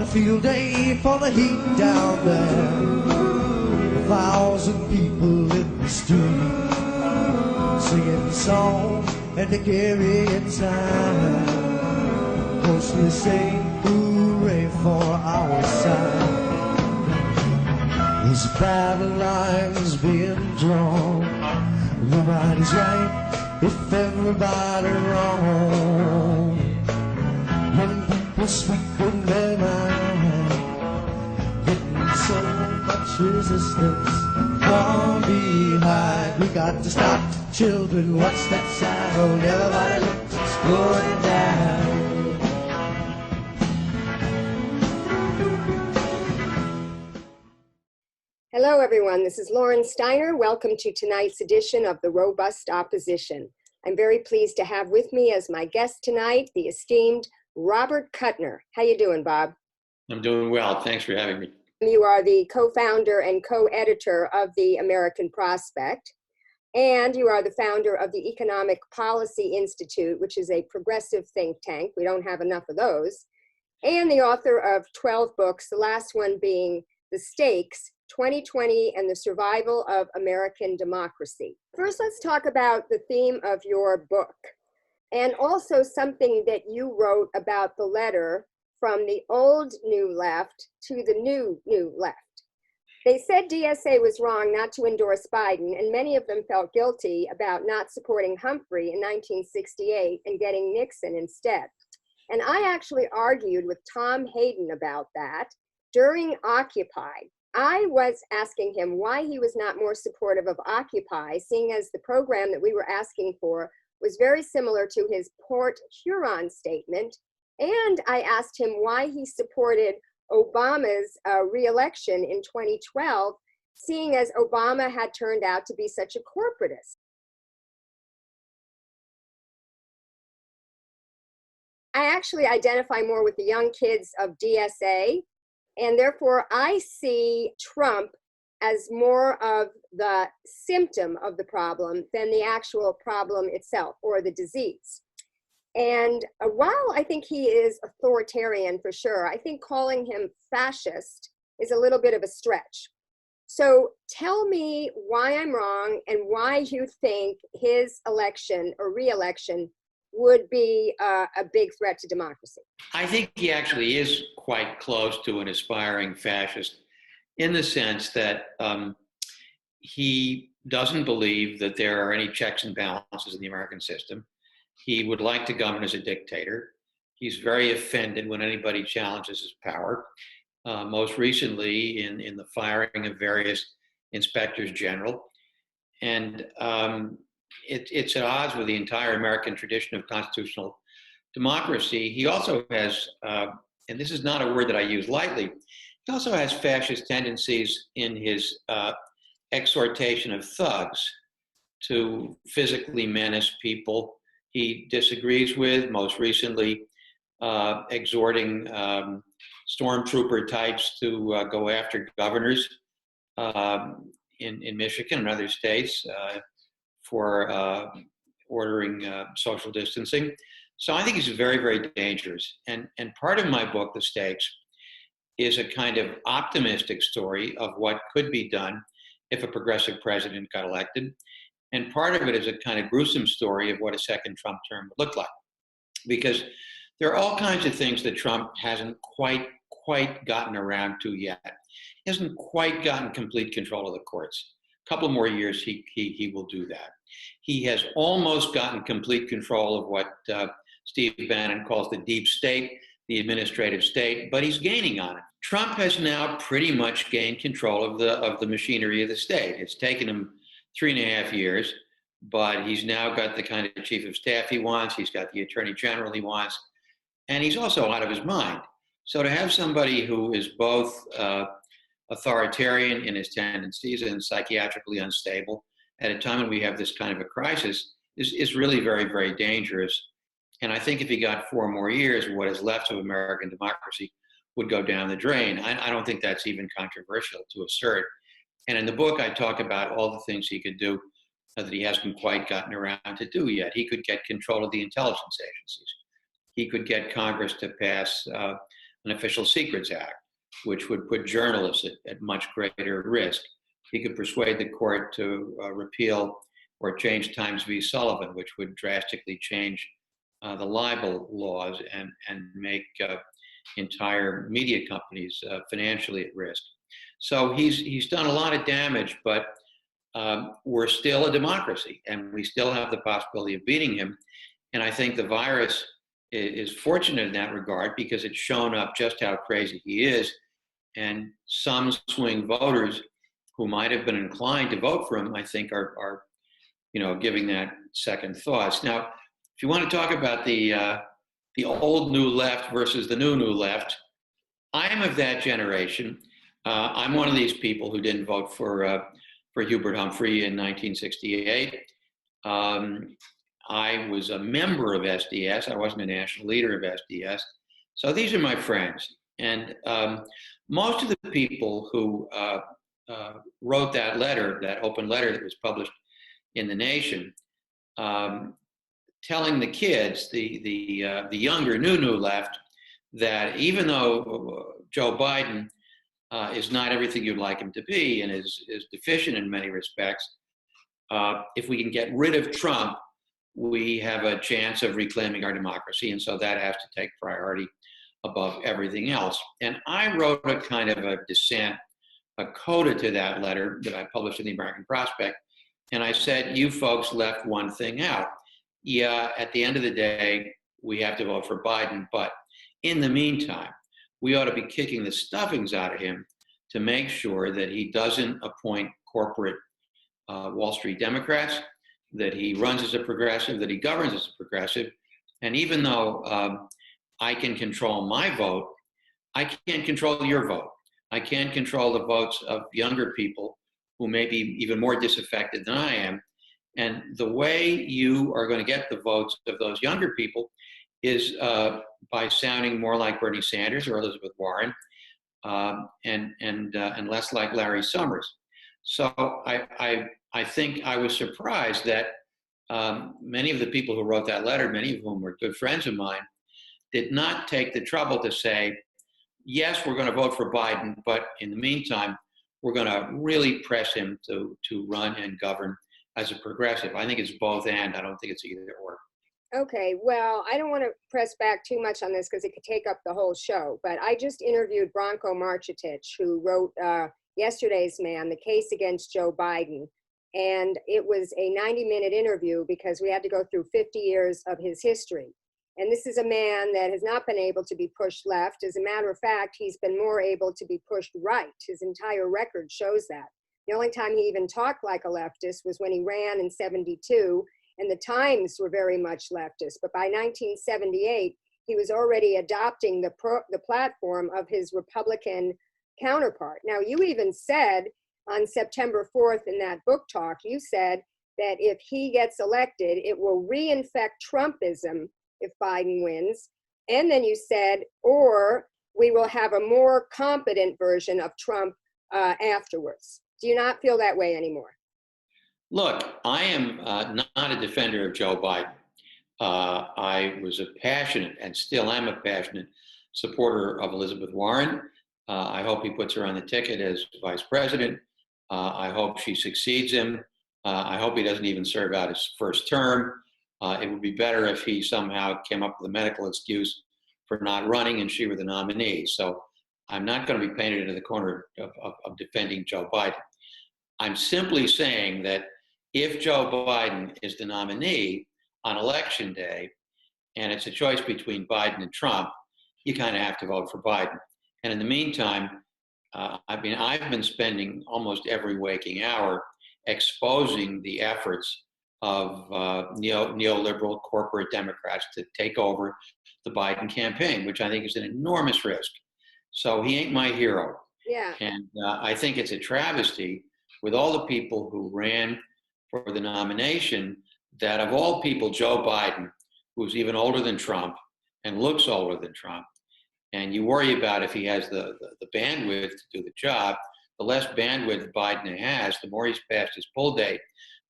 field day for the heat down there. 1,000 people in the street singing the song and the carrying sign, mostly saying hooray for our side. There's battle lines being drawn. Nobody's right if everybody wrong. Young people sweet in their mind, getting so much resistance from behind. We got to stop the children, what's that sound? Everybody looks, it's going down. Hello, everyone. This is Lauren Steiner. Welcome to tonight's edition of The Robust Opposition. I'm very pleased to have with me as my guest tonight, the esteemed Robert Kuttner. How you doing, Bob? I'm doing well. Thanks for having me. You are the co-founder and co-editor of the American Prospect, and you are the founder of the Economic Policy Institute, which is a progressive think tank. We don't have enough of those. And the author of 12 books, the last one being The Stakes, 2020 and the Survival of American Democracy. First, let's talk about the theme of your book, and also something that you wrote about the letter from the old New Left to the new Left. They said DSA was wrong not to endorse Biden, and many of them felt guilty about not supporting Humphrey in 1968 and getting Nixon instead. And I actually argued with Tom Hayden about that during Occupy. I was asking him why he was not more supportive of Occupy, seeing as the program that we were asking for was very similar to his Port Huron statement. And I asked him why he supported Obama's re-election in 2012, seeing as Obama had turned out to be such a corporatist. I actually identify more with the young kids of DSA, and therefore I see Trump as more of the symptom of the problem than the actual problem itself or the disease. And while I think he is authoritarian for sure, I think calling him fascist is a little bit of a stretch. So tell me why I'm wrong and why you think his election or re-election would be a big threat to democracy. I think he actually is quite close to an aspiring fascist in the sense that he doesn't believe that there are any checks and balances in the American system. He would like to govern as a dictator. He's very offended when anybody challenges his power. Most recently in the firing of various inspectors general. And it's at odds with the entire American tradition of constitutional democracy. He also has, and this is not a word that I use lightly, he also has fascist tendencies in his exhortation of thugs to physically menace people he disagrees with, most recently exhorting stormtrooper types to go after governors in Michigan and other states for ordering social distancing. So I think he's very, very dangerous. And part of my book, The Stakes, is a kind of optimistic story of what could be done if a progressive president got elected. And part of it is a kind of gruesome story of what a second Trump term would look like. Because there are all kinds of things that Trump hasn't quite gotten around to yet. He hasn't quite gotten complete control of the courts. A couple more years, he will do that. He has almost gotten complete control of what Steve Bannon calls the deep state, the administrative state, but he's gaining on it. Trump has now pretty much gained control of the machinery of the state. It's taken him 3.5 years, but he's now got the kind of chief of staff he wants. He's got the attorney general he wants, and he's also out of his mind. So to have somebody who is both authoritarian in his tendencies and psychiatrically unstable at a time when we have this kind of a crisis is really very, very dangerous. And I think if he got 4 more years, what is left of American democracy would go down the drain. I don't think that's even controversial to assert. And in the book, I talk about all the things he could do that he hasn't quite gotten around to do yet. He could get control of the intelligence agencies. He could get Congress to pass an Official Secrets Act, which would put journalists at much greater risk. He could persuade the court to repeal or change Times v. Sullivan, which would drastically change the libel laws and make entire media companies financially at risk. So he's done a lot of damage, but we're still a democracy, and we still have the possibility of beating him. And I think the virus is fortunate in that regard, because it's shown up just how crazy he is. And some swing voters who might have been inclined to vote for him, I think, are giving that second thoughts. Now, if you want to talk about the old new left versus the new left, I'm of that generation. I'm one of these people who didn't vote for Hubert Humphrey in 1968. I was a member of SDS. I wasn't a national leader of SDS. So these are my friends. And most of the people who wrote that letter, that open letter that was published in The Nation, telling the kids, the younger new left, that even though Joe Biden is not everything you'd like him to be and is deficient in many respects, if we can get rid of Trump, we have a chance of reclaiming our democracy, and so that has to take priority above everything else. And I wrote a kind of a dissent, a coda to that letter that I published in the American Prospect, and I said, you folks left one thing out. Yeah, at the end of the day, we have to vote for Biden, but in the meantime, we ought to be kicking the stuffings out of him to make sure that he doesn't appoint corporate Wall Street Democrats, that he runs as a progressive, that he governs as a progressive. And even though I can control my vote, I can't control your vote. I can't control the votes of younger people who may be even more disaffected than I am. And the way you are going to get the votes of those younger people is by sounding more like Bernie Sanders or Elizabeth Warren, and less like Larry Summers. So I think I was surprised that many of the people who wrote that letter, many of whom were good friends of mine, did not take the trouble to say, yes, we're going to vote for Biden, but in the meantime, we're going to really press him to run and govern as a progressive. I think it's both and. I don't think it's either or. Okay, well, I don't want to press back too much on this because it could take up the whole show, but I just interviewed Branko Marcetic, who wrote Yesterday's Man, The Case Against Joe Biden. And it was a 90-minute interview because we had to go through 50 years of his history. And this is a man that has not been able to be pushed left. As a matter of fact, he's been more able to be pushed right. His entire record shows that. The only time he even talked like a leftist was when he ran in '72, and the Times were very much leftist. But by 1978, he was already adopting the platform of his Republican counterpart. Now, you even said on September 4th in that book talk, you said that if he gets elected, it will reinfect Trumpism if Biden wins. And then you said, or we will have a more competent version of Trump afterwards. Do you not feel that way anymore? Look, I am not a defender of Joe Biden. I was a passionate, and still am a passionate, supporter of Elizabeth Warren. I hope he puts her on the ticket as vice president. I hope she succeeds him. I hope he doesn't even serve out his first term. It would be better if he somehow came up with a medical excuse for not running and she were the nominee. So I'm not going to be painted into the corner of defending Joe Biden. I'm simply saying that if Joe Biden is the nominee on election day, and it's a choice between Biden and Trump, you kind of have to vote for Biden. And in the meantime, I've been spending almost every waking hour exposing the efforts of neoliberal corporate Democrats to take over the Biden campaign, which I think is an enormous risk. So he ain't my hero. Yeah. And I think it's a travesty with all the people who ran for the nomination that, of all people, Joe Biden, who's even older than Trump and looks older than Trump, and you worry about if he has the bandwidth to do the job. The less bandwidth Biden has, the more he's past his pull date,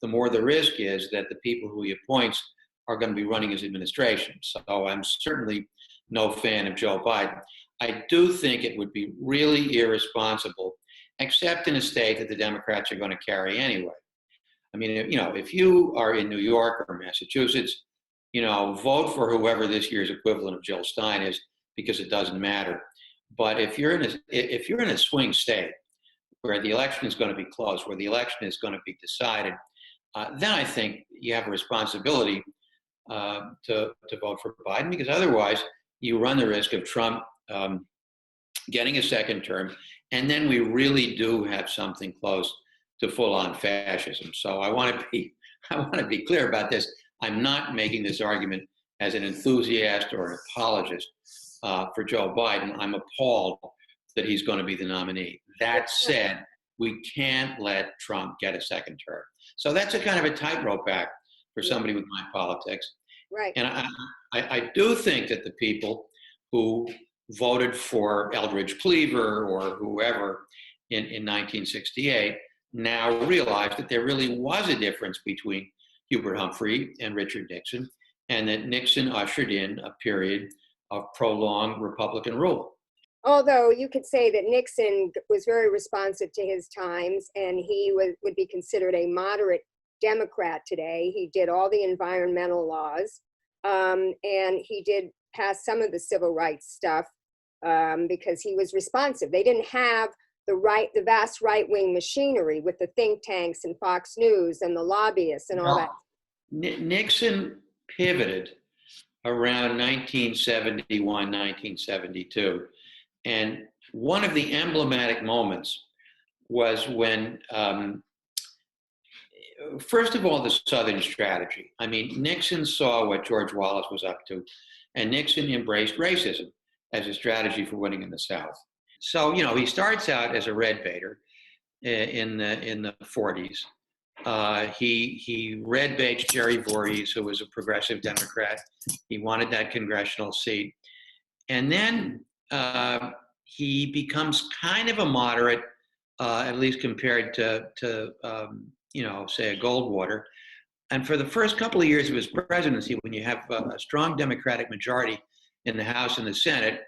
the more the risk is that the people who he appoints are going to be running his administration. So I'm certainly no fan of Joe Biden. I do think it would be really irresponsible, except in a state that the Democrats are going to carry anyway. I mean, if you are in New York or Massachusetts, vote for whoever this year's equivalent of Jill Stein is, because it doesn't matter. But if you're in a swing state where the election is going to be close, where the election is going to be decided, then I think you have a responsibility to vote for Biden, because otherwise you run the risk of Trump getting a second term, and then we really do have something close to full-on fascism. So I want to be clear about this. I'm not making this argument as an enthusiast or an apologist for Joe Biden. I'm appalled that he's going to be the nominee. That said, we can't let Trump get a second term. So that's a kind of a tightrope act for somebody with my politics. Right. And I do think that the people who voted for Eldridge Cleaver or whoever in 1968 now realize that there really was a difference between Hubert Humphrey and Richard Nixon, and that Nixon ushered in a period of prolonged Republican rule. Although you could say that Nixon was very responsive to his times, and he would be considered a moderate Democrat today. He did all the environmental laws, and he did pass some of the civil rights stuff because he was responsive. They didn't have the vast right-wing machinery with the think tanks and Fox News and the lobbyists and all that. Nixon pivoted around 1971, 1972. And one of the emblematic moments was when, first of all, the Southern strategy. I mean, Nixon saw what George Wallace was up to, and Nixon embraced racism as a strategy for winning in the South. So, he starts out as a red baiter in the 40s. He red baits Jerry Voorhees, who was a progressive Democrat. He wanted that congressional seat. And then he becomes kind of a moderate, at least compared to say a Goldwater. And for the first couple of years of his presidency, when you have a strong Democratic majority in the House and the Senate,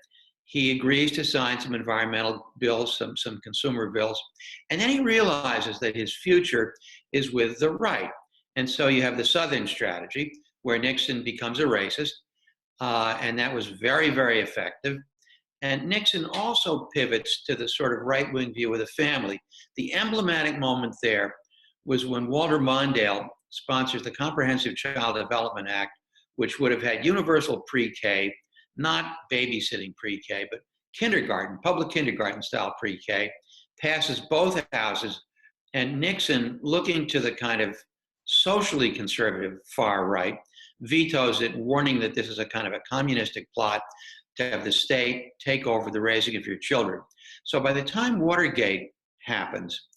he agrees to sign some environmental bills, some consumer bills. And then he realizes that his future is with the right. And so you have the Southern strategy, where Nixon becomes a racist. And that was very, very effective. And Nixon also pivots to the sort of right-wing view of the family. The emblematic moment there was when Walter Mondale sponsors the Comprehensive Child Development Act, which would have had universal pre-K, not babysitting pre-K, but kindergarten, public kindergarten style pre-K, passes both houses. And Nixon, looking to the kind of socially conservative far right, vetoes it, warning that this is a kind of a communistic plot to have the state take over the raising of your children. So by the time Watergate happens,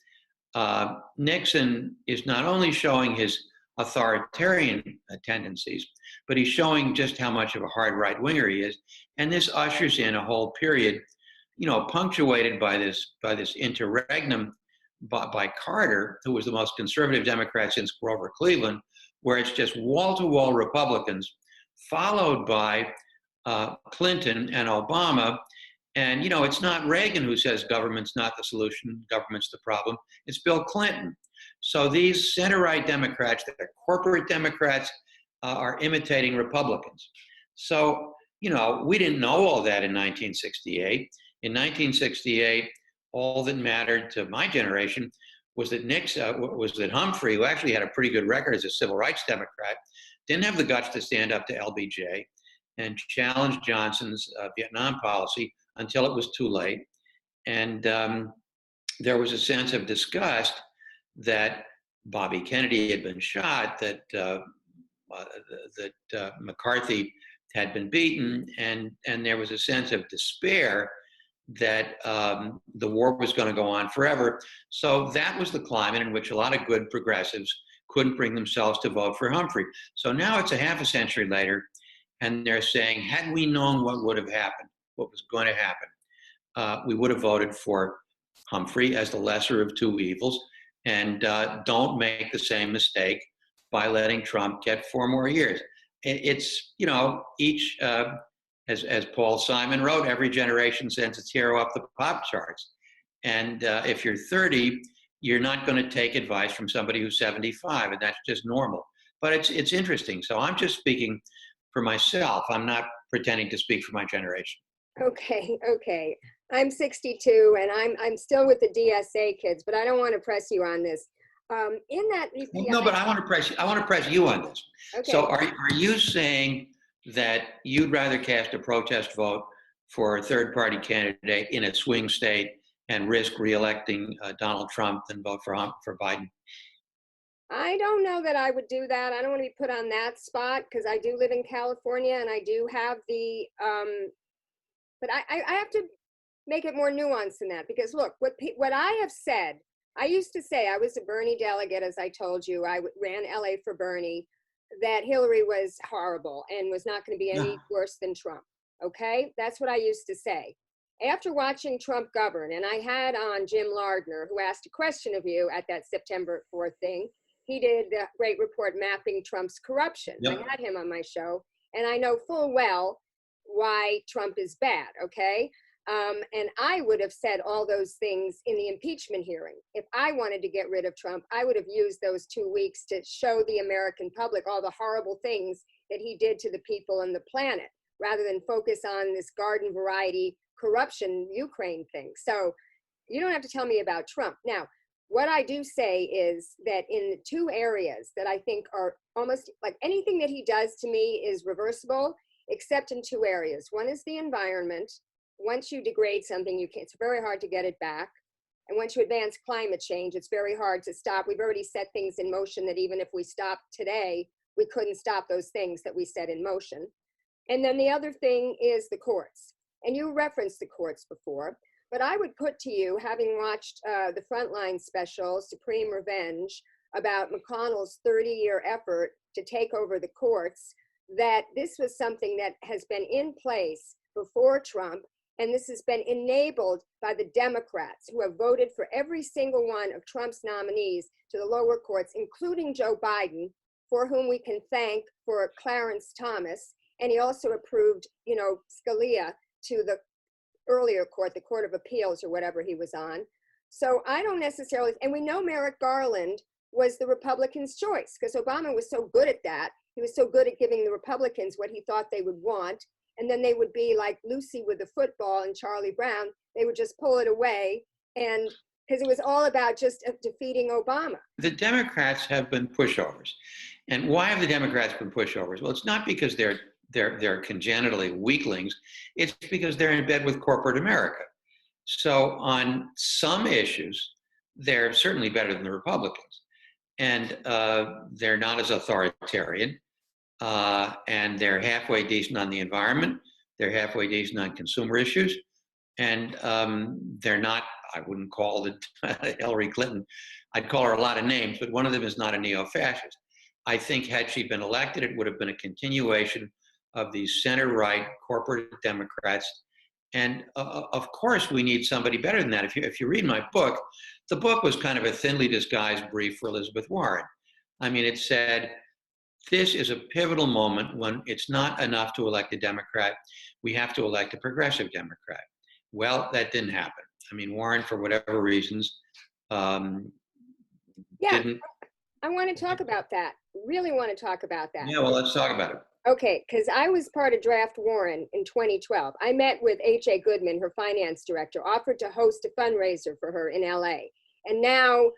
Nixon is not only showing his authoritarian tendencies, but he's showing just how much of a hard right-winger he is. And this ushers in a whole period, punctuated by this interregnum by Carter, who was the most conservative Democrat since Grover Cleveland, where it's just wall-to-wall Republicans, followed by Clinton and Obama. And, it's not Reagan who says government's not the solution, government's the problem. It's Bill Clinton. So these center-right Democrats, they're corporate Democrats, are imitating Republicans. So, we didn't know all that in 1968. In 1968, all that mattered to my generation was that Humphrey, who actually had a pretty good record as a civil rights Democrat, didn't have the guts to stand up to LBJ and challenge Johnson's Vietnam policy until it was too late. And there was a sense of disgust that Bobby Kennedy had been shot, that McCarthy had been beaten, and there was a sense of despair that the war was going to go on forever. So that was the climate in which a lot of good progressives couldn't bring themselves to vote for Humphrey. So now it's a half a century later, and they're saying, had we known what would have happened, what was going to happen, we would have voted for Humphrey as the lesser of two evils, and don't make the same mistake by letting Trump get 4 more years. It's, each as Paul Simon wrote, every generation sends its hero up the pop charts. And if you're 30, you're not going to take advice from somebody who's 75, and that's just normal. But it's interesting. So I'm just speaking for myself. I'm not pretending to speak for my generation. Okay. I'm 62, and I'm still with the DSA kids, but I don't want to press you on this. In that EPI, no, but I want to press you on this. Okay. So are you saying that you'd rather cast a protest vote for a third-party candidate in a swing state and risk re-electing Donald Trump than vote for Biden? I don't know that I would do that. I don't want to be put on that spot because I do live in California and I do have the, but I have to make it more nuanced than that, because look, what I have said, I used to say, I was a Bernie delegate, as I told you, I ran LA for Bernie, that Hillary was horrible and was not going to be any worse than Trump. Okay, that's what I used to say. After watching Trump govern, and I had on Jim Lardner, who asked a question of you at that September 4th thing. He did a great report mapping Trump's corruption. Yep. I had him on my show, and I know full well why Trump is bad, okay? And I would have said all those things in the impeachment hearing. If I wanted to get rid of Trump, I would have used those 2 weeks to show the American public all the horrible things that he did to the people and the planet, rather than focus on this garden variety corruption Ukraine thing. So you don't have to tell me about Trump. Now, what I do say is that in the two areas that I think are almost like anything that he does to me is reversible, except in two areas. One is the environment. Once you degrade something, it's very hard to get it back. And once you advance climate change, it's very hard to stop. We've already set things in motion that even if we stopped today, we couldn't stop those things that we set in motion. And then the other thing is the courts. And you referenced the courts before, but I would put to you, having watched the Frontline special, Supreme Revenge, about McConnell's 30-year effort to take over the courts, that this was something that has been in place before Trump, and this has been enabled by the Democrats, who have voted for every single one of Trump's nominees to the lower courts, including Joe Biden, for whom we can thank for Clarence Thomas. And he also approved, Scalia to the earlier court, the Court of Appeals or whatever he was on. So I don't necessarily, and we know Merrick Garland was the Republicans' choice because Obama was so good at that. He was so good at giving the Republicans what he thought they would want. And then they would be like Lucy with the football and Charlie Brown. They would just pull it away. And because it was all about just defeating Obama. The Democrats have been pushovers. And why have the Democrats been pushovers? Well, it's not because they're congenitally weaklings. It's because they're in bed with corporate America. So on some issues, they're certainly better than the Republicans. And they're not as authoritarian. And they're halfway decent on the environment. They're halfway decent on consumer issues. And they're not, I wouldn't call Hillary Clinton, I'd call her a lot of names, but one of them is not a neo-fascist. I think had she been elected, it would have been a continuation of these center-right corporate Democrats. And of course, we need somebody better than that. If you read my book, the book was kind of a thinly disguised brief for Elizabeth Warren. I mean, it said, this is a pivotal moment when it's not enough to elect a Democrat. We have to elect a progressive Democrat. Well, that didn't happen. I mean, Warren, for whatever reasons, didn't. I want to talk about that. Really want to talk about that. Yeah, well, let's talk about it. Okay, because I was part of Draft Warren in 2012. I met with H.A. Goodman, her finance director, offered to host a fundraiser for her in LA. And now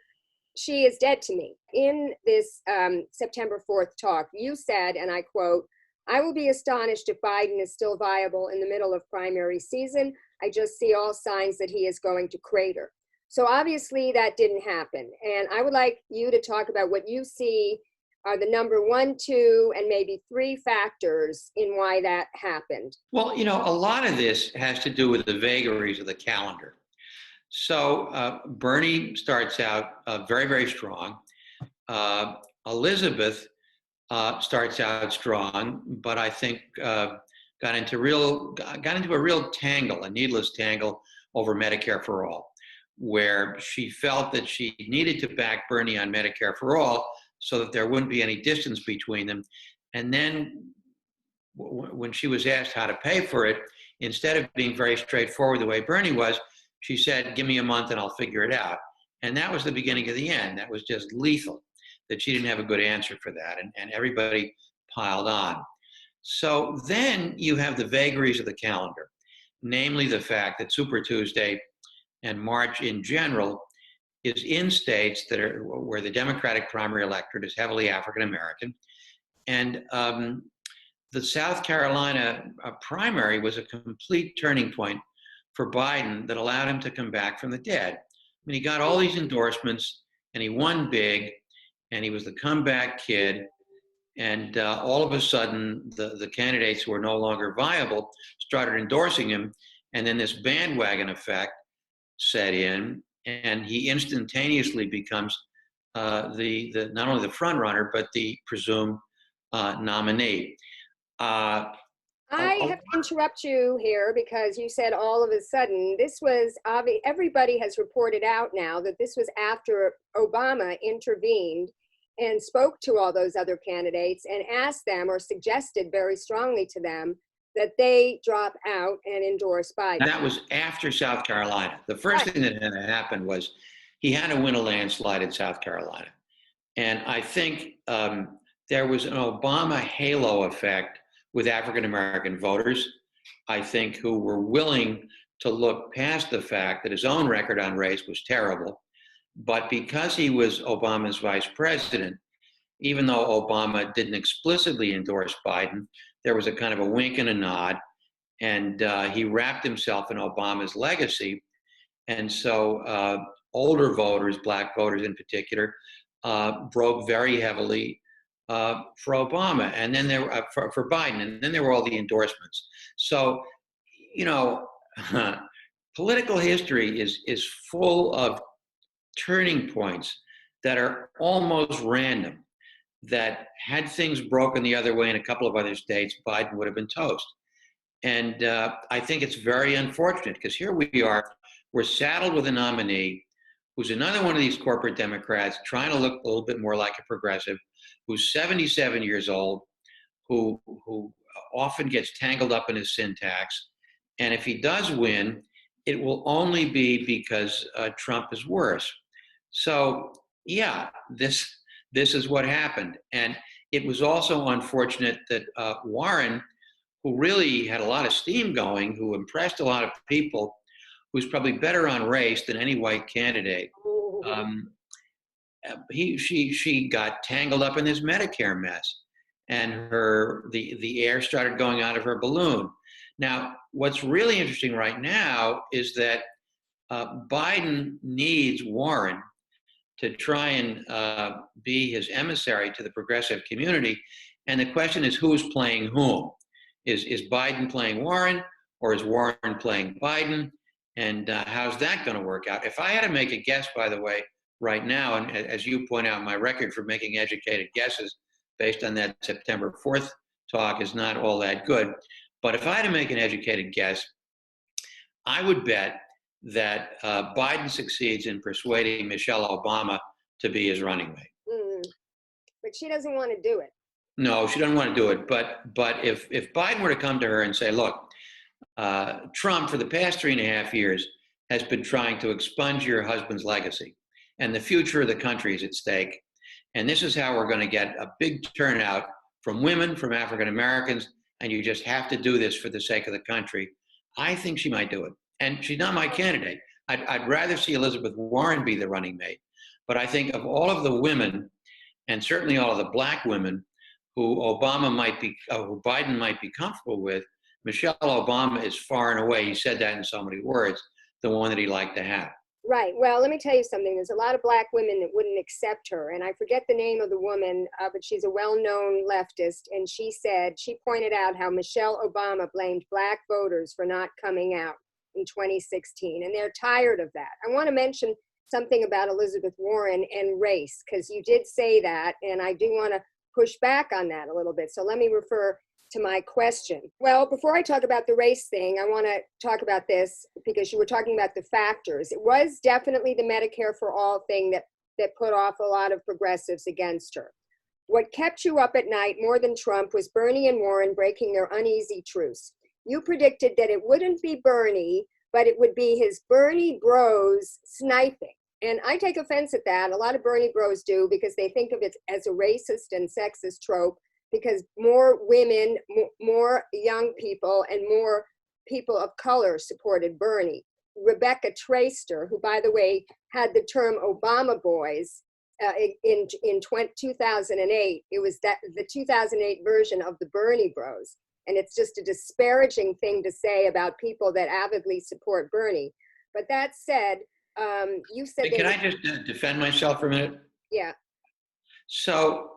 she is dead to me. In this September 4th talk, you said, and I quote, "I will be astonished if Biden is still viable in the middle of primary season. I just see all signs that he is going to crater." So obviously that didn't happen. And I would like you to talk about what you see are the number 1, 2, and maybe 3 factors in why that happened. Well, a lot of this has to do with the vagaries of the calendar. So Bernie starts out very, very strong. Elizabeth starts out strong, but I think got into a real tangle, a needless tangle over Medicare for All, where she felt that she needed to back Bernie on Medicare for All so that there wouldn't be any distance between them. And then when she was asked how to pay for it, instead of being very straightforward the way Bernie was, she said, give me a month and I'll figure it out. And that was the beginning of the end. That was just lethal, that she didn't have a good answer for that. And everybody piled on. So then you have the vagaries of the calendar, namely the fact that Super Tuesday and March in general is in states that are where the Democratic primary electorate is heavily African American. And the South Carolina primary was a complete turning point for Biden that allowed him to come back from the dead. I mean, he got all these endorsements and he won big and he was the comeback kid. And all of a sudden, the candidates who were no longer viable started endorsing him. And then this bandwagon effect set in, and he instantaneously becomes the not only the front runner, but the presumed nominee. I have to interrupt you here because you said all of a sudden. This was obvious. Everybody has reported out now that this was after Obama intervened and spoke to all those other candidates and asked them, or suggested very strongly to them, that they drop out and endorse Biden. That was after South Carolina. The first thing that had to happen was he had to win a landslide in South Carolina. And I think there was an Obama halo effect with African American voters, I think, who were willing to look past the fact that his own record on race was terrible. But because he was Obama's vice president, even though Obama didn't explicitly endorse Biden, there was a kind of a wink and a nod, and he wrapped himself in Obama's legacy. And so older voters, black voters in particular, broke very heavily for Obama, and then there were for Biden, and then there were all the endorsements. So, you know, political history is full of turning points that are almost random, that had things broken the other way in a couple of other states, Biden would have been toast. And I think it's very unfortunate because here we are, we're saddled with a nominee who's another one of these corporate Democrats trying to look a little bit more like a progressive, who's 77 years old, who often gets tangled up in his syntax. And if he does win, it will only be because Trump is worse. So yeah, this is what happened. And it was also unfortunate that Warren, who really had a lot of steam going, who impressed a lot of people, who's probably better on race than any white candidate, she got tangled up in this Medicare mess, and the air started going out of her balloon. Now, what's really interesting right now is that Biden needs Warren to try and be his emissary to the progressive community. And the question is, who's playing whom? Is Biden playing Warren, or is Warren playing Biden? And how's that going to work out? If I had to make a guess, by the way, right now, and as you point out, my record for making educated guesses based on that September 4th talk is not all that good. But if I had to make an educated guess, I would bet that Biden succeeds in persuading Michelle Obama to be his running mate. But she doesn't want to do it. No, she doesn't want to do it. But if Biden were to come to her and say, look, Trump for the past 3.5 years has been trying to expunge your husband's legacy, and the future of the country is at stake. And this is how we're going to get a big turnout from women, from African Americans, and you just have to do this for the sake of the country. I think she might do it. And she's not my candidate. I'd rather see Elizabeth Warren be the running mate. But I think of all of the women, and certainly all of the black women who Biden might be comfortable with, Michelle Obama is far and away, he said that in so many words, the one that he'd like to have. Right. Well, let me tell you something. There's a lot of black women that wouldn't accept her. And I forget the name of the woman, but she's a well-known leftist. And she pointed out how Michelle Obama blamed black voters for not coming out in 2016. And they're tired of that. I want to mention something about Elizabeth Warren and race, because you did say that. And I do want to push back on that a little bit. So let me refer to my question. Well, before I talk about the race thing, I want to talk about this because you were talking about the factors. It was definitely the Medicare for All thing that put off a lot of progressives against her. What kept you up at night more than Trump was Bernie and Warren breaking their uneasy truce. You predicted that it wouldn't be Bernie, but it would be his Bernie bros sniping. And I take offense at that. A lot of Bernie bros do, because they think of it as a racist and sexist trope, because more women, more young people, and more people of color supported Bernie. Rebecca Traister, who, by the way, had the term Obama boys in 2008, it was the 2008 version of the Bernie bros. And it's just a disparaging thing to say about people that avidly support Bernie. But that said, you said— Can I just defend myself for a minute? Yeah. So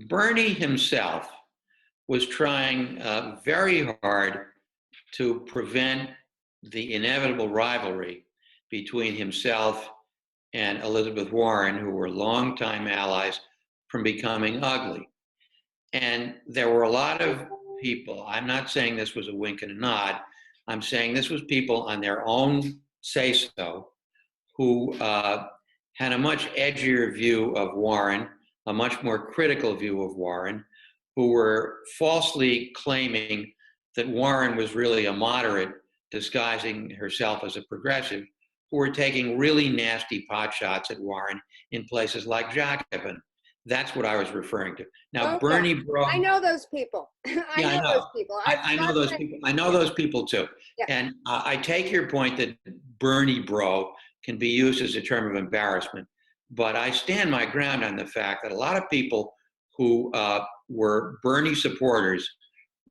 Bernie himself was trying very hard to prevent the inevitable rivalry between himself and Elizabeth Warren, who were longtime allies, from becoming ugly. And there were a lot of people, I'm not saying this was a wink and a nod, I'm saying this was people on their own say-so, who had a much edgier view of Warren, a much more critical view of Warren, who were falsely claiming that Warren was really a moderate, disguising herself as a progressive, who were taking really nasty pot shots at Warren in places like Jacobin. That's what I was referring to. Now, Okay. Bernie bro— I know those people. I know those people. I know those people. I know those people too. Yeah. And I take your point that Bernie bro can be used as a term of embarrassment, but I stand my ground on the fact that a lot of people who were Bernie supporters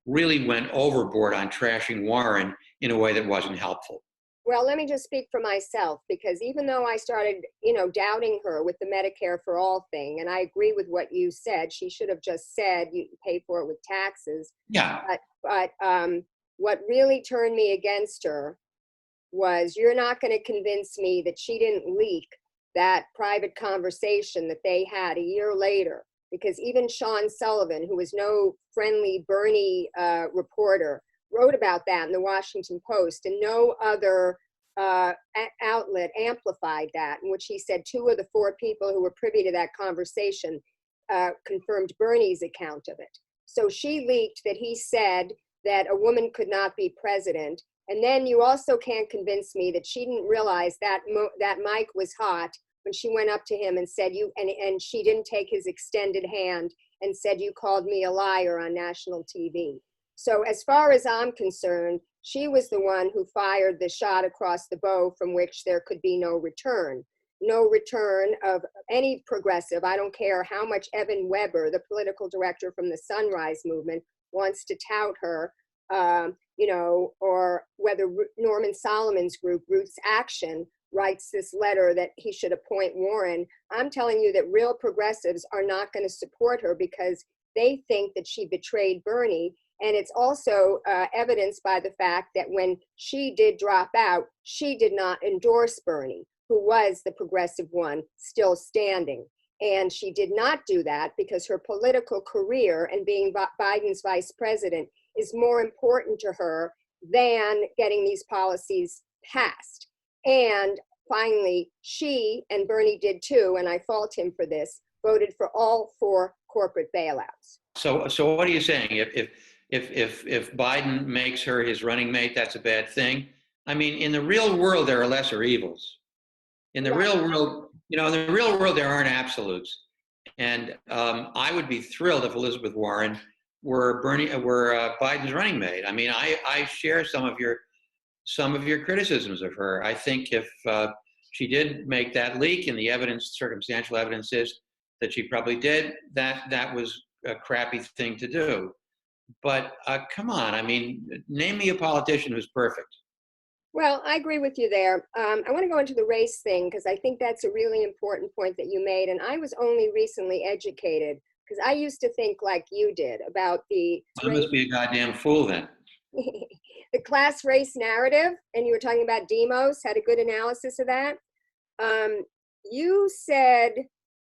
really went overboard on trashing Warren in a way that wasn't helpful. Well, let me just speak for myself, because even though I started, doubting her with the Medicare for All thing, and I agree with what you said, she should have just said you pay for it with taxes. Yeah. But what really turned me against her was, you're not going to convince me that she didn't leak that private conversation that they had a year later, because even Sean Sullivan, who was no friendly Bernie reporter, wrote about that in the Washington Post, and no other outlet amplified that, in which he said 2 of the 4 people who were privy to that conversation confirmed Bernie's account of it. So she leaked that he said that a woman could not be president. And then you also can't convince me that she didn't realize that that Mike was hot when she went up to him and said, and she didn't take his extended hand and said, "You called me a liar" on national TV. So as far as I'm concerned, she was the one who fired the shot across the bow from which there could be no return. No return of any progressive. I don't care how much Evan Weber, the political director from the Sunrise Movement, wants to tout her, or whether Norman Solomon's group, Roots Action, writes this letter that he should appoint Warren. I'm telling you that real progressives are not going to support her because they think that she betrayed Bernie. And it's also evidenced by the fact that when she did drop out, she did not endorse Bernie, who was the progressive one still standing. And she did not do that because her political career and being Biden's vice president is more important to her than getting these policies passed. And finally, she, and Bernie did too, and I fault him for this, voted for all 4 corporate bailouts. So what are you saying? If Biden makes her his running mate, that's a bad thing? I mean, in the real world, there are lesser evils. In the real world, there aren't absolutes. And I would be thrilled if Elizabeth Warren were Biden's running mate. I mean, I share some of your criticisms of her. I think if she did make that leak, and the circumstantial evidence is that she probably did, that was a crappy thing to do. But come on, I mean, name me a politician who's perfect. Well, I agree with you there. I want to go into the race thing because I think that's a really important point that you made. And I was only recently educated because I used to think like you did about the— I must be a goddamn fool then. the class race narrative. And you were talking about Demos, had a good analysis of that. You said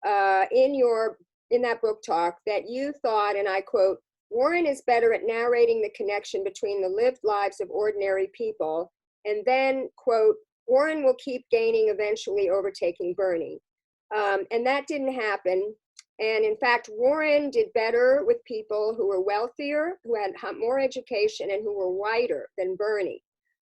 in that book talk that you thought, and I quote, "Warren is better at narrating the connection between the lived lives of ordinary people," and then, quote, "Warren will keep gaining, eventually overtaking Bernie." And that didn't happen. And in fact, Warren did better with people who were wealthier, who had more education, and who were whiter than Bernie,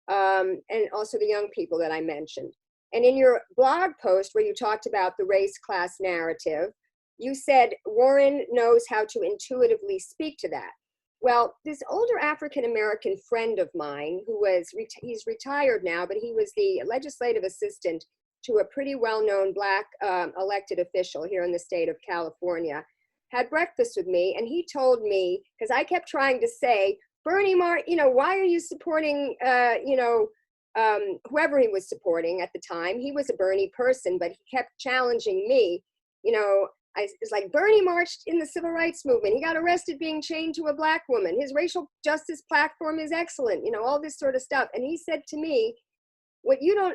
and also the young people that I mentioned. And in your blog post where you talked about the race class narrative, you said Warren knows how to intuitively speak to that. Well, this older African-American friend of mine who was, he's retired now, but he was the legislative assistant to a pretty well-known Black elected official here in the state of California, had breakfast with me, and he told me, because I kept trying to say, Bernie why are you supporting, whoever he was supporting at the time. He was a Bernie person, but he kept challenging me. It's like, Bernie marched in the civil rights movement. He got arrested being chained to a Black woman. His racial justice platform is excellent, all this sort of stuff. And he said to me, what you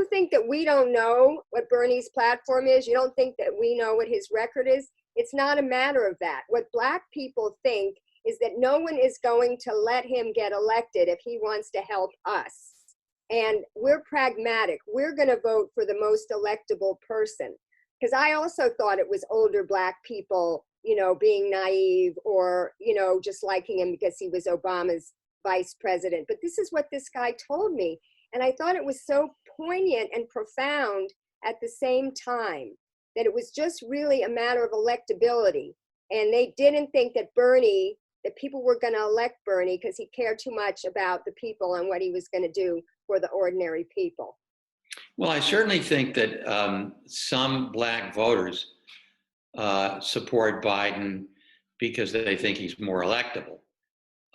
think that we don't know what Bernie's platform is? You don't think that we know what his record is? It's not a matter of that. What Black people think is that no one is going to let him get elected if he wants to help us. And we're pragmatic. We're going to vote for the most electable person. Because I also thought it was older Black people, being naive or, just liking him because he was Obama's vice president. But this is what this guy told me. And I thought it was so poignant and profound at the same time, that it was just really a matter of electability. And they didn't think that people were going to elect Bernie because he cared too much about the people and what he was going to do for the ordinary people. Well, I certainly think that some Black voters support Biden because they think he's more electable.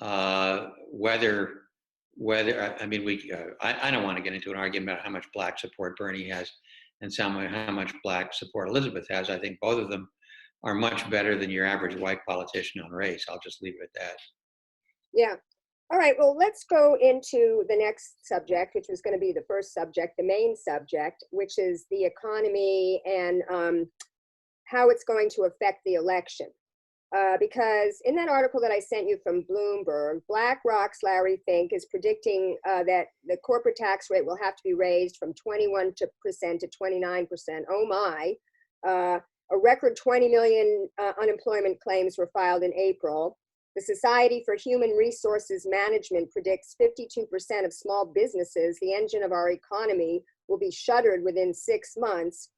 I don't want to get into an argument about how much Black support Bernie has and how much Black support Elizabeth has. I think both of them are much better than your average white politician on race. I'll just leave it at that. Yeah. All right, well, let's go into the next subject, which was going to be the first subject, the main subject, which is the economy and how it's going to affect the election. Because in that article that I sent you from Bloomberg, BlackRock's Larry Fink is predicting that the corporate tax rate will have to be raised from 21% to 29%. Oh my. A record 20 million unemployment claims were filed in April. The Society for Human Resources Management predicts 52% of small businesses, the engine of our economy, will be shuttered within 6 months.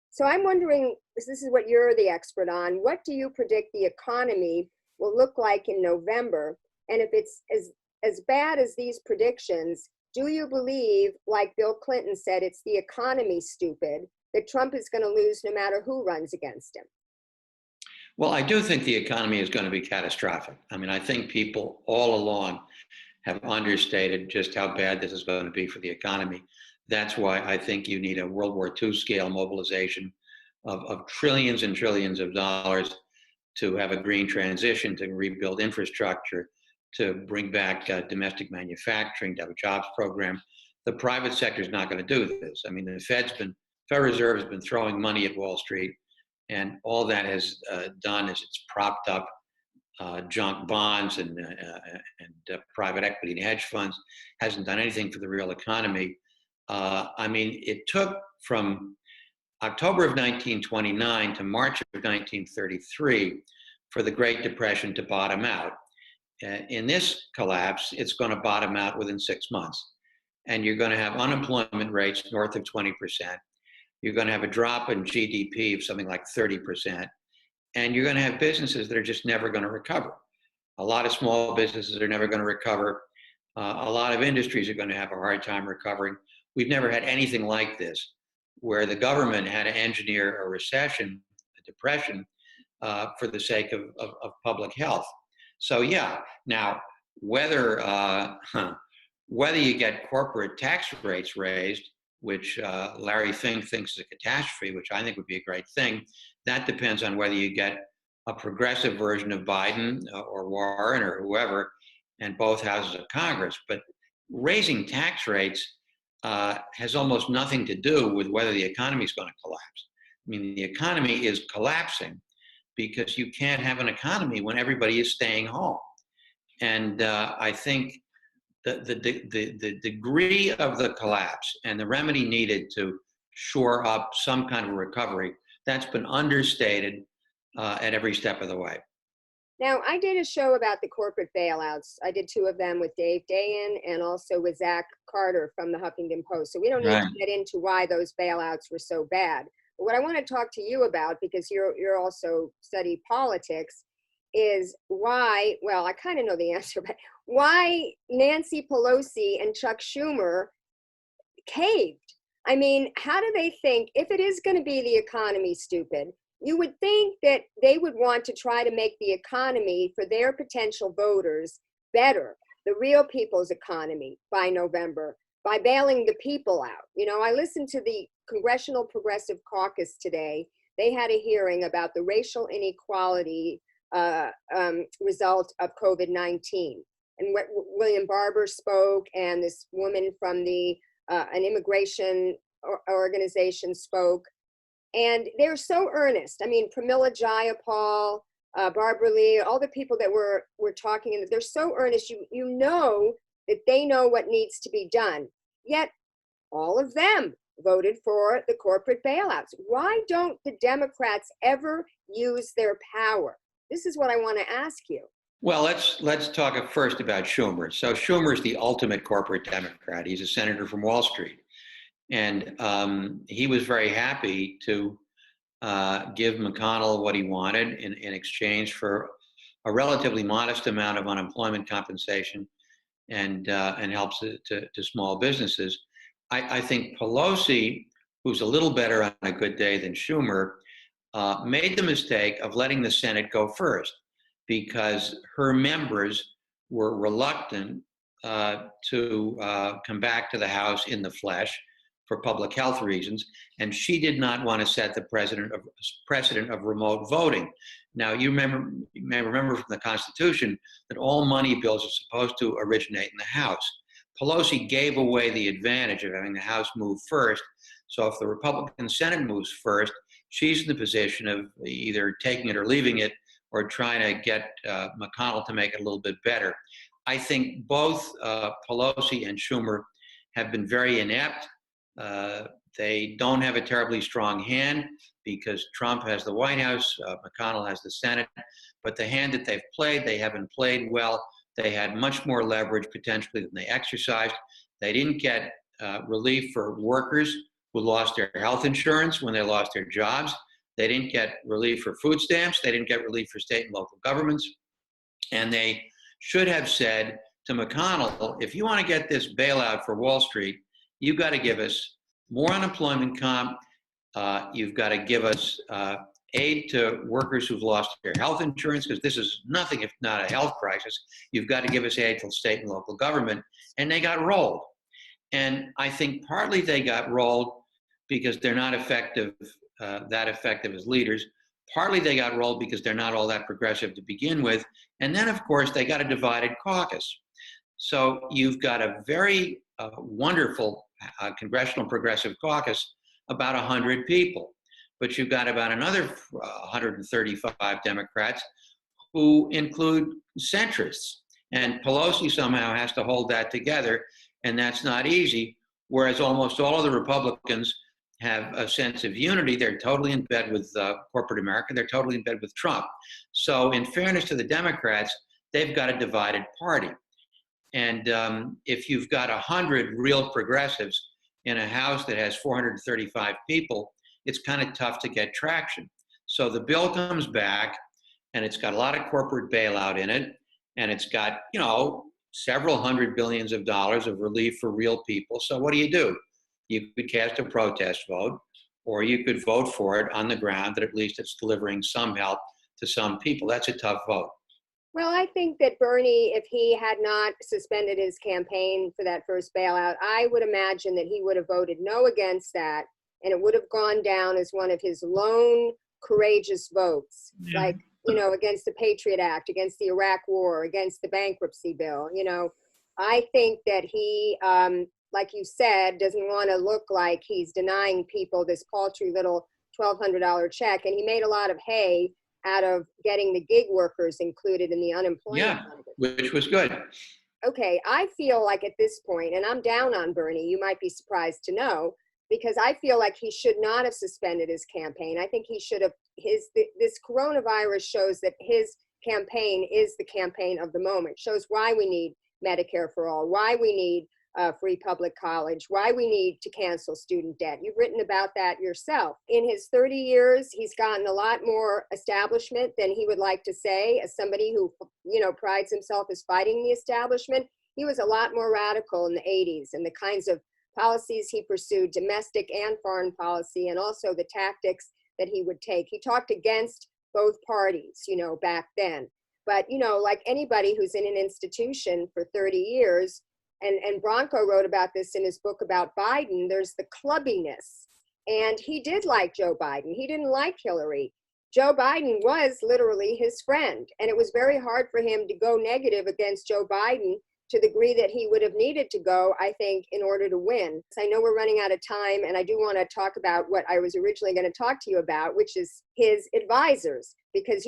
So I'm wondering, this is what you're the expert on, what do you predict the economy will look like in November? And if it's as bad as these predictions, do you believe, like Bill Clinton said, it's the economy, stupid, that Trump is going to lose no matter who runs against him? Well, I do think the economy is going to be catastrophic. I mean, I think people all along have understated just how bad this is going to be for the economy. That's why I think you need a World War II scale mobilization of trillions and trillions of dollars to have a green transition, to rebuild infrastructure, to bring back domestic manufacturing, to have a jobs program. The private sector is not going to do this. I mean, the Federal Reserve has been throwing money at Wall Street, and all that has done is it's propped up junk bonds and private equity and hedge funds, hasn't done anything for the real economy. I mean, it took from October of 1929 to March of 1933 for the Great Depression to bottom out. In this collapse, it's going to bottom out within 6 months. And you're going to have unemployment rates north of 20%. You're going to have a drop in GDP of something like 30%. And you're going to have businesses that are just never going to recover. A lot of small businesses are never going to recover. A lot of industries are going to have a hard time recovering. We've never had anything like this, where the government had to engineer a recession, a depression, for the sake of public health. So yeah, now whether you get corporate tax rates raised, which Larry Fink thinks is a catastrophe, which I think would be a great thing, that depends on whether you get a progressive version of Biden or Warren or whoever, and both houses of Congress. But raising tax rates has almost nothing to do with whether the economy is going to collapse. I mean, the economy is collapsing because you can't have an economy when everybody is staying home. And I think the degree of the collapse and the remedy needed to shore up some kind of recovery, that's been understated at every step of the way. Now, I did a show about the corporate bailouts. I did 2 of them with Dave Dayen and also with Zach Carter from the Huffington Post. So we don't need Right. to get into why those bailouts were so bad. But what I want to talk to you about, because you're also study politics, is why, well, I kind of know the answer, but why Nancy Pelosi and Chuck Schumer caved. I mean, how do they think, if it is going to be the economy, stupid, you would think that they would want to try to make the economy for their potential voters better, the real people's economy by November, by bailing the people out. You know, I listened to the Congressional Progressive Caucus today. They had a hearing about the racial inequality result of COVID-19. And William Barber spoke, and this woman from the an immigration organization spoke, and they're so earnest. I mean, Pramila Jayapal, Barbara Lee, all the people that were talking, and they're so earnest. You know that they know what needs to be done. Yet, all of them voted for the corporate bailouts. Why don't the Democrats ever use their power? This is what I want to ask you. Well, let's talk first about Schumer. So Schumer is the ultimate corporate Democrat. He's a senator from Wall Street, and he was very happy to give McConnell what he wanted in exchange for a relatively modest amount of unemployment compensation and helps to small businesses. I think Pelosi, who's a little better on a good day than Schumer, made the mistake of letting the Senate go first, because her members were reluctant to come back to the House in the flesh for public health reasons, and she did not want to set the precedent of remote voting. Now, you may remember from the Constitution that all money bills are supposed to originate in the House. Pelosi gave away the advantage of having the House move first, so if the Republican Senate moves first, she's in the position of either taking it or leaving it, or trying to get McConnell to make it a little bit better. I think both Pelosi and Schumer have been very inept. They don't have a terribly strong hand because Trump has the White House, McConnell has the Senate, but the hand that they've played, they haven't played well. They had much more leverage potentially than they exercised. They didn't get relief for workers who lost their health insurance when they lost their jobs. They didn't get relief for food stamps. They didn't get relief for state and local governments. And they should have said to McConnell, if you want to get this bailout for Wall Street, you've got to give us more unemployment comp. You've got to give us aid to workers who've lost their health insurance, because this is nothing if not a health crisis. You've got to give us aid to state and local government. And they got rolled. And I think partly they got rolled because they're not that effective as leaders. Partly they got rolled because they're not all that progressive to begin with. And then, of course, they got a divided caucus. So you've got a very wonderful Congressional Progressive Caucus, about 100 people. But you've got about another 135 Democrats who include centrists. And Pelosi somehow has to hold that together, and that's not easy. Whereas almost all of the Republicans have a sense of unity. They're totally in bed with corporate America. They're totally in bed with Trump. So in fairness to the Democrats, they've got a divided party. And if you've got 100 real progressives in a House that has 435 people, it's kind of tough to get traction. So the bill comes back, and it's got a lot of corporate bailout in it, and it's got, you know, several hundred billions of dollars of relief for real people. So what do? You could cast a protest vote, or you could vote for it on the ground that at least it's delivering some help to some people. That's a tough vote. Well, I think that Bernie, if he had not suspended his campaign for that first bailout, I would imagine that he would have voted no against that, and it would have gone down as one of his lone courageous votes, like, you know, against the Patriot Act, against the Iraq War, against the bankruptcy bill. You know, I think that he, like you said, doesn't want to look like he's denying people this paltry little $1,200 check. And he made a lot of hay out of getting the gig workers included in the unemployment benefit. Which was good. Okay, I feel like at this point, and I'm down on Bernie, you might be surprised to know, because I feel like he should not have suspended his campaign. I think he should have this coronavirus shows that his campaign is the campaign of the moment, shows why we need Medicare for all, why we need free public college, why we need to cancel student debt. You've written about that yourself. In his 30 years, he's gotten a lot more establishment than he would like to say. As somebody who, prides himself as fighting the establishment, he was a lot more radical in the 80s, and the kinds of policies he pursued, domestic and foreign policy, and also the tactics that he would take. He talked against both parties, back then. But, like anybody who's in an institution for 30 years, and Bronco wrote about this in his book about Biden, there's the clubbiness. And he did like Joe Biden. He didn't like Hillary. Joe Biden was literally his friend. And it was very hard for him to go negative against Joe Biden to the degree that he would have needed to go, I think, in order to win. So I know we're running out of time, and I do want to talk about what I was originally going to talk to you about, which is his advisors. Because,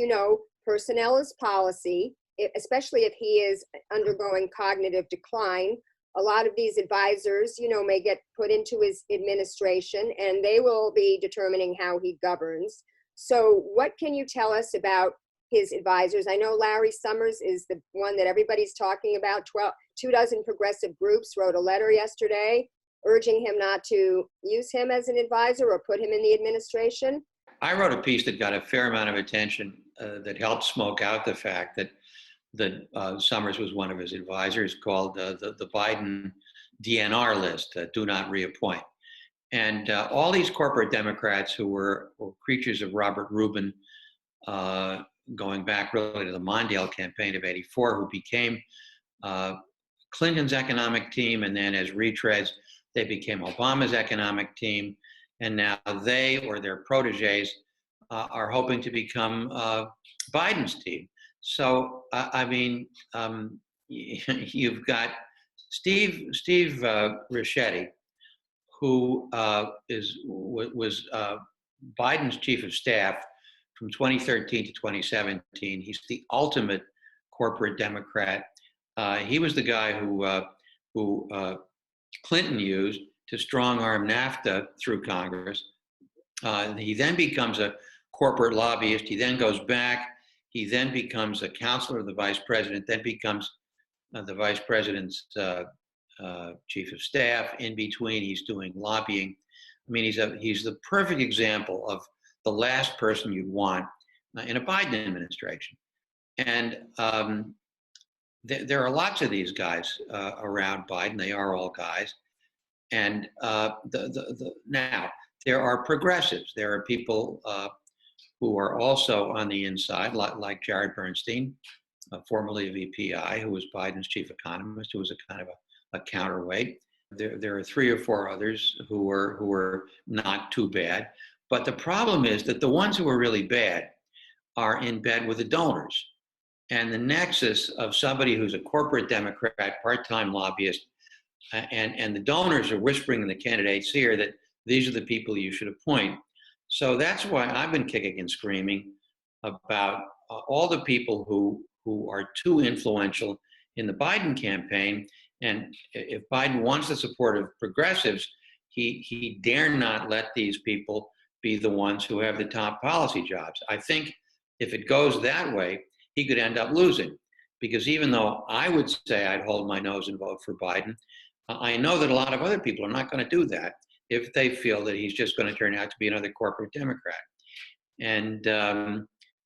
personnel is policy, especially if he is undergoing cognitive decline. A lot of these advisors, may get put into his administration, and they will be determining how he governs. So what can you tell us about his advisors? I know Larry Summers is the one that everybody's talking about. 24 progressive groups wrote a letter yesterday urging him not to use him as an advisor or put him in the administration. I wrote a piece that got a fair amount of attention that helped smoke out the fact that Summers was one of his advisors, called the Biden DNR list, do not reappoint. And all these corporate Democrats who were creatures of Robert Rubin, going back really to the Mondale campaign of '84, who became Clinton's economic team, and then as retreads, they became Obama's economic team, and now they or their proteges are hoping to become Biden's team. So, you've got Steve Ricchetti, who was Biden's chief of staff from 2013 to 2017. He's the ultimate corporate Democrat. He was the guy who Clinton used to strong-arm NAFTA through Congress. He then becomes a corporate lobbyist. He then goes back. He then becomes a counselor of the vice president, then becomes the vice president's chief of staff. In between, he's doing lobbying. He's the perfect example of the last person you'd want in a Biden administration. And there are lots of these guys around Biden. They are all guys. And now there are progressives. There are people who are also on the inside, like Jared Bernstein, formerly of EPI, who was Biden's chief economist, who was a kind of a counterweight. There are 3 or 4 others who were not too bad. But the problem is that the ones who are really bad are in bed with the donors. And the nexus of somebody who's a corporate Democrat, part-time lobbyist, and the donors are whispering in the candidate's ear that these are the people you should appoint. So that's why I've been kicking and screaming about all the people who are too influential in the Biden campaign. And if Biden wants the support of progressives, he dare not let these people be the ones who have the top policy jobs. I think if it goes that way, he could end up losing. Because even though I would say I'd hold my nose and vote for Biden, I know that a lot of other people are not going to do that if they feel that he's just going to turn out to be another corporate Democrat. And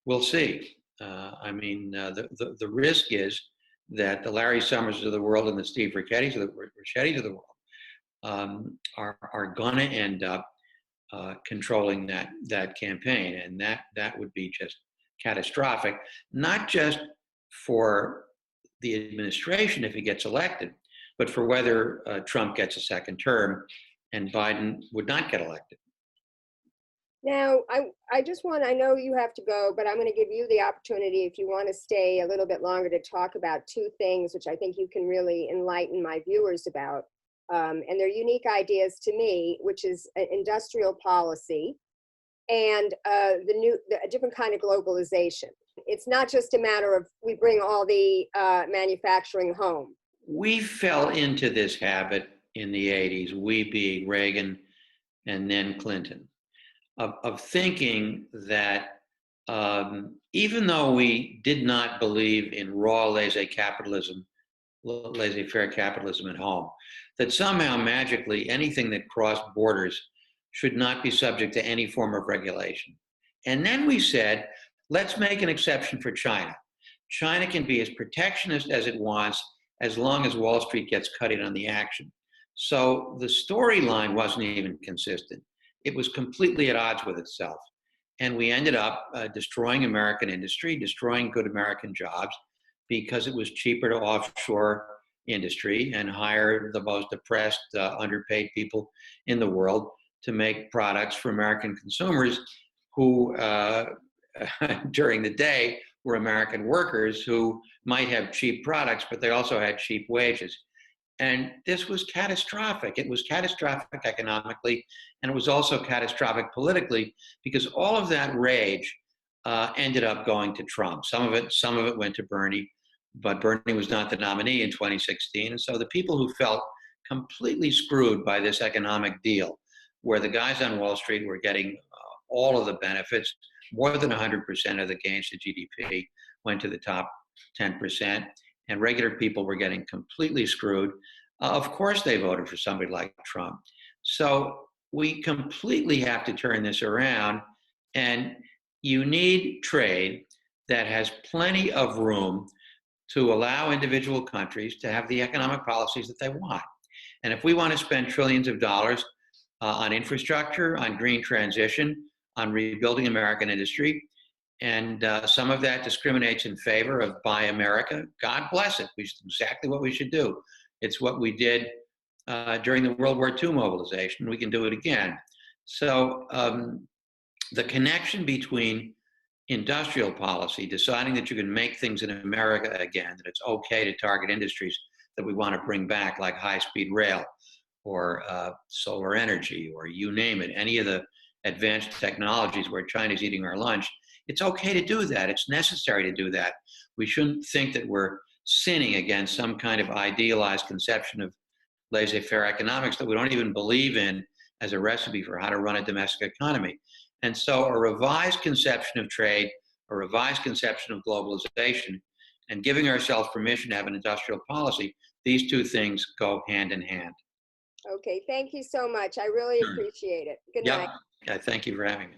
we'll see. The risk is that the Larry Summers of the world and the Steve Ricchettis of the world are going to end up controlling that campaign, and that would be just catastrophic, not just for the administration if he gets elected, but for whether Trump gets a second term and Biden would not get elected. Now, I know you have to go, but I'm going to give you the opportunity, if you want to stay a little bit longer, to talk about 2 things, which I think you can really enlighten my viewers about. And they're unique ideas to me, which is industrial policy and a different kind of globalization. It's not just a matter of we bring all the manufacturing home. We fell into this habit in the 80s, we being Reagan and then Clinton, of thinking that even though we did not believe in raw laissez-faire capitalism at home, that somehow magically anything that crossed borders should not be subject to any form of regulation. And then we said, let's make an exception for China. China can be as protectionist as it wants as long as Wall Street gets cut in on the action. So the storyline wasn't even consistent. It was completely at odds with itself. And we ended up destroying American industry, destroying good American jobs, because it was cheaper to offshore industry and hire the most oppressed, underpaid people in the world to make products for American consumers who, during the day, were American workers who might have cheap products, but they also had cheap wages. And this was catastrophic. It was catastrophic economically, and it was also catastrophic politically, because all of that rage ended up going to Trump. Some of it went to Bernie, but Bernie was not the nominee in 2016. And so the people who felt completely screwed by this economic deal, where the guys on Wall Street were getting all of the benefits, more than 100% of the gains to GDP went to the top 10%, and regular people were getting completely screwed. Of course they voted for somebody like Trump. So we completely have to turn this around, and you need trade that has plenty of room to allow individual countries to have the economic policies that they want. And if we want to spend trillions of dollars on infrastructure, on green transition, on rebuilding American industry, and some of that discriminates in favor of Buy America, God bless it. It's exactly what we should do. It's what we did during the World War II mobilization. We can do it again. So the connection between industrial policy, deciding that you can make things in America again, that it's okay to target industries that we want to bring back, like high-speed rail or solar energy, or you name it, any of the advanced technologies where China's eating our lunch. It's okay to do that. It's necessary to do that. We shouldn't think that we're sinning against some kind of idealized conception of laissez-faire economics that we don't even believe in as a recipe for how to run a domestic economy. And so a revised conception of trade, a revised conception of globalization, and giving ourselves permission to have an industrial policy, these two things go hand in hand. Okay, thank you so much. I really appreciate it. Good night. Yep. Thank you for having me.